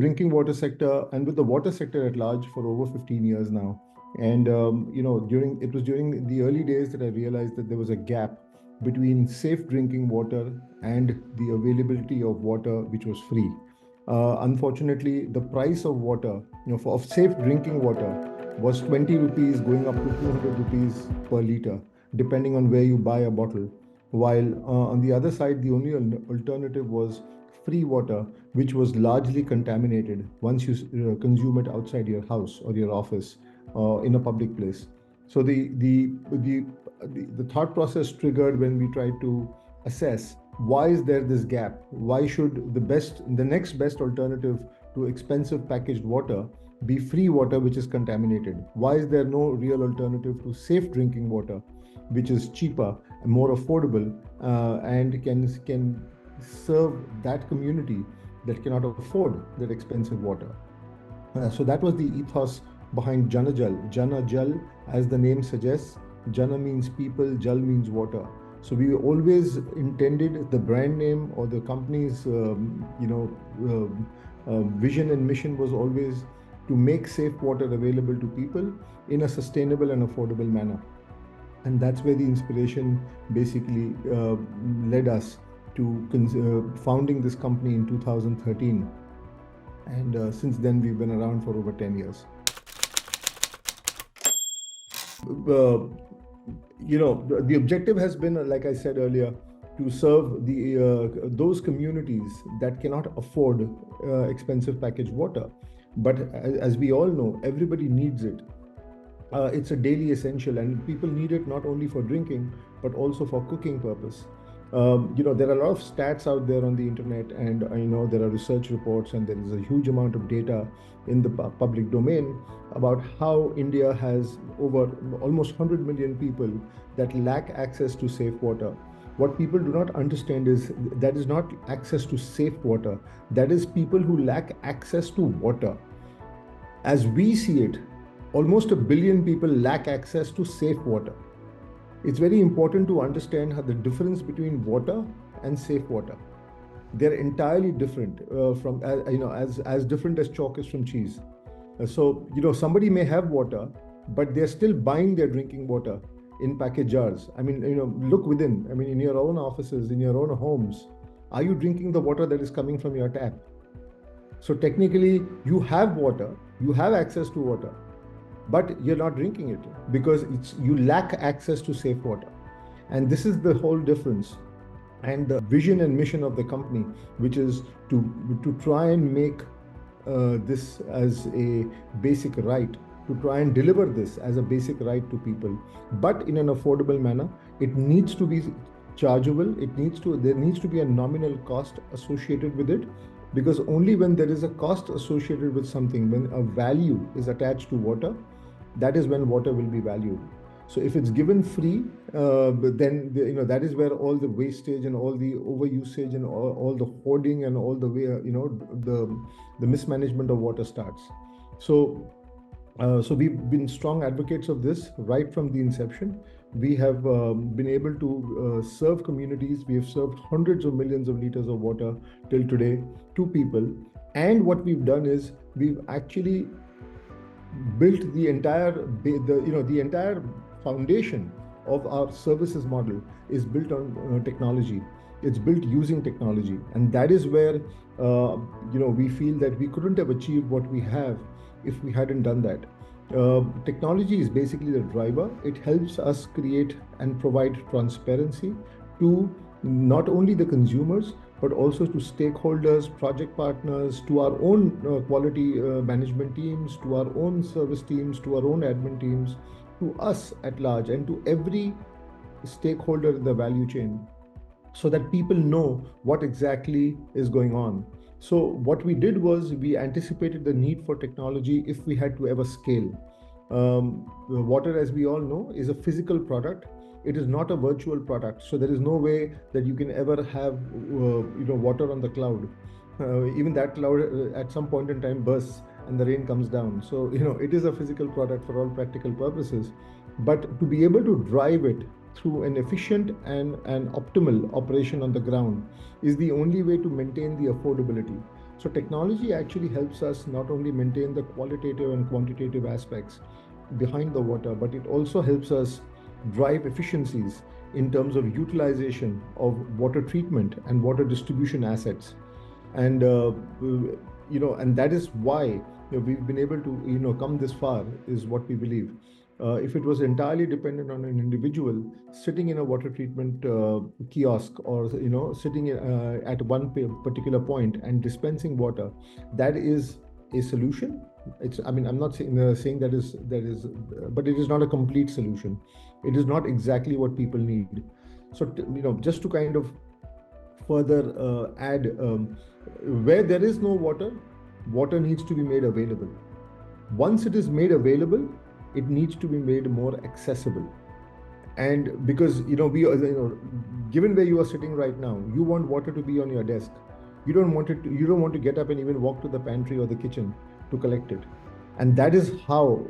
drinking water sector and with the water sector at large for over 15 years now. And during the early days that I realized that there was a gap between safe drinking water and the availability of water which was free. Unfortunately, the price of water, of safe drinking water, was 20 rupees going up to 200 rupees per liter, depending on where you buy a bottle. While on the other side, the only alternative was free water, which was largely contaminated once you consume it outside your house or your office in a public place. So the thought process triggered when we tried to assess why is there this gap? Why should the next best alternative to expensive packaged water be free water which is contaminated? Why is there no real alternative to safe drinking water, which is cheaper and more affordable and can serve that community that cannot afford that expensive water? So that was the ethos behind JanaJal. JanaJal, as the name suggests, Jana means people, Jal means water. So we always intended the brand name or the company's vision and mission was always to make safe water available to people in a sustainable and affordable manner. And that's where the inspiration basically led us to founding this company in 2013. And since then, we've been around for over 10 years. The objective has been, like I said earlier, to serve those communities that cannot afford expensive packaged water. But as we all know, everybody needs it. It's a daily essential, and people need it not only for drinking, but also for cooking purpose. There are a lot of stats out there on the internet, and there are research reports, and there is a huge amount of data in the public domain about how India has over almost 100 million people that lack access to safe water. What people do not understand is that is not access to safe water. That is people who lack access to water. As we see it, almost 1 billion people lack access to safe water. It's very important to understand how the difference between water and safe water. They're entirely different from as different as chalk is from cheese. So somebody may have water, but they're still buying their drinking water in packaged jars. I mean, look within. I mean, in your own offices, in your own homes, are you drinking the water that is coming from your tap? So technically, you have water, you have access to water, but you're not drinking it because you lack access to safe water. And this is the whole difference. And the vision and mission of the company, which is to try and make this as a basic right, to try and deliver this as a basic right to people, but in an affordable manner. It needs to be chargeable. There needs to be a nominal cost associated with it, because only when there is a cost associated with something, when a value is attached to water, that is when water will be valued. So if it's given free, then that is where all the wastage and all the overusage and all the hoarding and all the way the mismanagement of water starts. So we've been strong advocates of this right from the inception. We have been able to serve communities. We have served hundreds of millions of liters of water till today to people. And what we've done is we've actually built the entire foundation of our services model is built on technology. It's built using technology, and that is where we feel that we couldn't have achieved what we have if we hadn't done that. Technology is basically the driver. It helps us create and provide transparency to not only the consumers, but also to stakeholders, project partners, to our own quality management teams, to our own service teams, to our own admin teams, to us at large, and to every stakeholder in the value chain, so that people know what exactly is going on. So what we did was we anticipated the need for technology if we had to ever scale. Water, as we all know, is a physical product. It is not a virtual product. So there is no way that you can ever have water on the cloud. Even that cloud at some point in time bursts and the rain comes down. So it is a physical product for all practical purposes. But to be able to drive it through an efficient and an optimal operation on the ground is the only way to maintain the affordability. So technology actually helps us not only maintain the qualitative and quantitative aspects behind the water, but it also helps us drive efficiencies in terms of utilization of water treatment and water distribution assets. And and that is why we've been able to come this far, is what we believe. If it was entirely dependent on an individual sitting in a water treatment kiosk, or sitting at one particular point and dispensing water, that is a solution. I'm not saying but it is not a complete solution. It is not exactly what people need. So just to kind of further add, where there is no water, water needs to be made available. Once it is made available, it needs to be made more accessible. And because given where you are sitting right now, you want water to be on your desk. You don't want to get up and even walk to the pantry or the kitchen to collect it. And that is how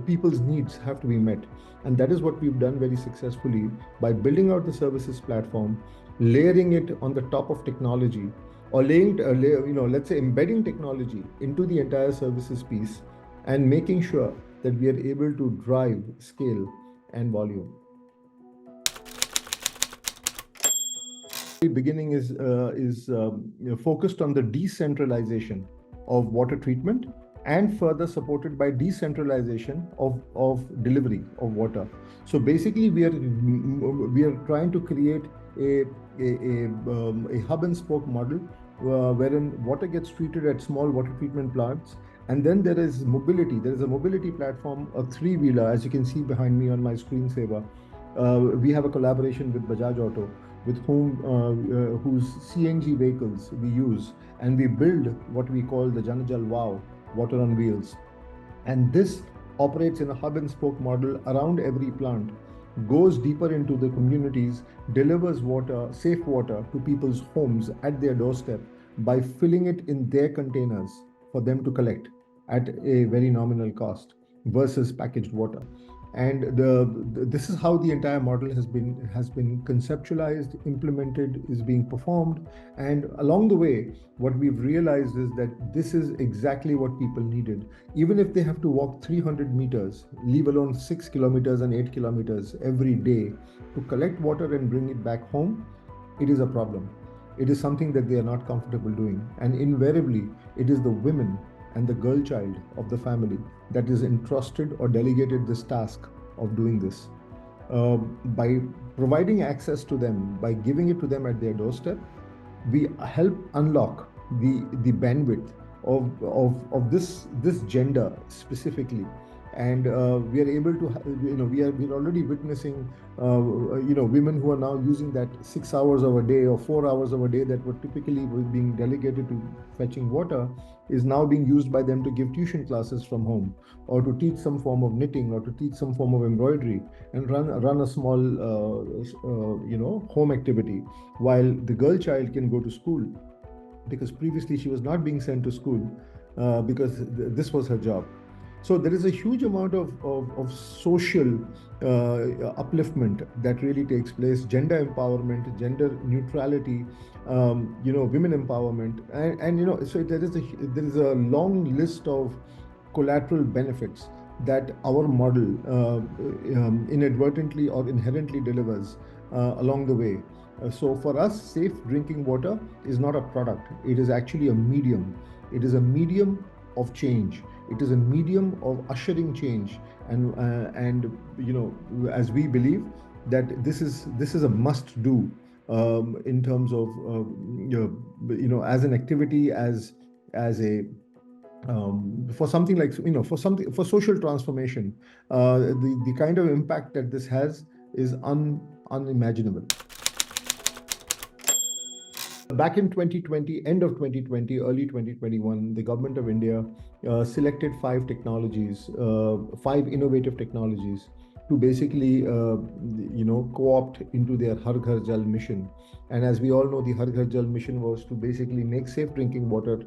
people's needs have to be met. And that is what we've done very successfully by building out the services platform, layering it on the top of technology, or let's say embedding technology into the entire services piece, and making sure that we are able to drive scale and volume. The beginning is focused on the decentralization of water treatment, and further supported by decentralization of delivery of water. So basically, we are trying to create a hub and spoke model, wherein water gets treated at small water treatment plants, and then there is mobility. There is a mobility platform, a three-wheeler, as you can see behind me on my screensaver. We have a collaboration with Bajaj Auto, with whose CNG vehicles we use, and we build what we call the JanaJal WOW, water on wheels. And this operates in a hub and spoke model around every plant, goes deeper into the communities, delivers water, safe water, to people's homes at their doorstep by filling it in their containers for them to collect at a very nominal cost versus packaged water. And this is how the entire model has been conceptualized, implemented, is being performed. And along the way, what we've realized is that this is exactly what people needed. Even if they have to walk 300 meters, leave alone 6 kilometers and 8 kilometers every day to collect water and bring it back home, it is a problem. It is something that they are not comfortable doing. And invariably, it is the women and the girl child of the family that is entrusted or delegated this task of doing this. By providing access to them, by giving it to them at their doorstep, we help unlock the bandwidth of this gender specifically. And we are able to, we're already witnessing, women who are now using that 6 hours of a day or 4 hours of a day that were typically being delegated to fetching water, is now being used by them to give tuition classes from home, or to teach some form of knitting, or to teach some form of embroidery, and run a small, home activity, while the girl child can go to school, because previously she was not being sent to school because this was her job. So there is a huge amount of social upliftment that really takes place: gender empowerment, gender neutrality, women empowerment, and so there is a long list of collateral benefits that our model inadvertently or inherently delivers along the way. So for us, safe drinking water is not a product; it is actually a medium. It is a medium of change. It is a medium of ushering change, and as we believe that this is a must do in terms of as an activity, as a for something like for social transformation. The kind of impact that this has is unimaginable. Back in 2020, end of 2020, early 2021, the government of India selected 5 technologies, 5 innovative technologies, to basically, co-opt into their Har Ghar Jal mission. And as we all know, the Har Ghar Jal mission was to basically make safe drinking water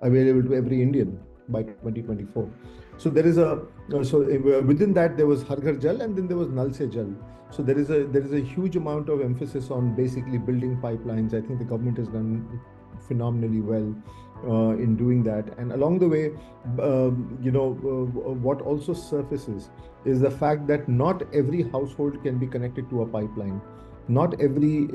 available to every Indian. by 2024. So there is within that there was Har Ghar Jal, and then there was Nal Se Jal. So there is a huge amount of emphasis on basically building pipelines. I think the government has done phenomenally well in doing that. And along the way, what also surfaces is the fact that not every household can be connected to a pipeline. Not every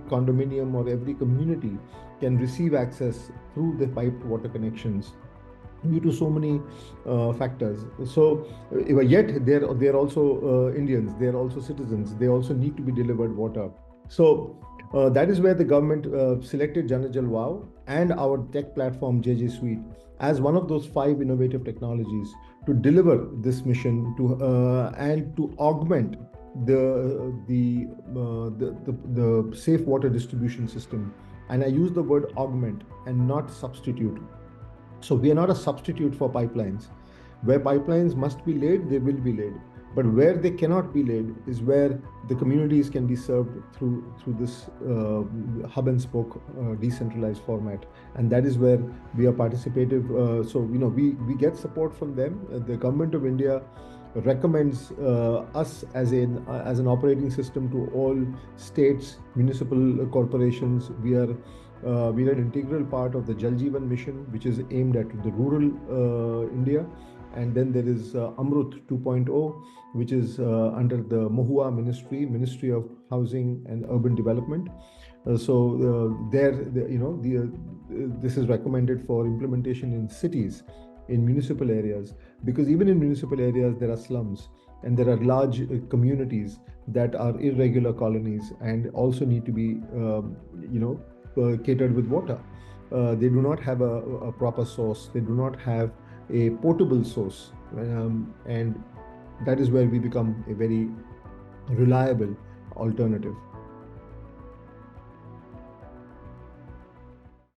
condominium or every community can receive access through the piped water connections due to so many factors. So yet they're also Indians, they're also citizens, they also need to be delivered water. So that is where the government selected JanaJal WOW and our tech platform JJ Suite as one of those 5 innovative technologies to deliver this mission and to augment the safe water distribution system. And I use the word augment and not substitute. So we are not a substitute for pipelines. Where pipelines must be laid, they will be laid. But where they cannot be laid is where the communities can be served through this hub and spoke decentralized format, and that is where we are participative. So we get support from them. The government of India recommends us as an operating system to all states, municipal corporations. We are an integral part of the Jal Jeevan mission, which is aimed at the rural India. And then there is Amrut 2.0, which is under the Mohua Ministry of Housing and Urban Development. This is recommended for implementation in cities, in municipal areas, because even in municipal areas there are slums and there are large communities that are irregular colonies and also need to be catered with water. They do not have a proper source. They do not have a potable source, and that is where we become a very reliable alternative.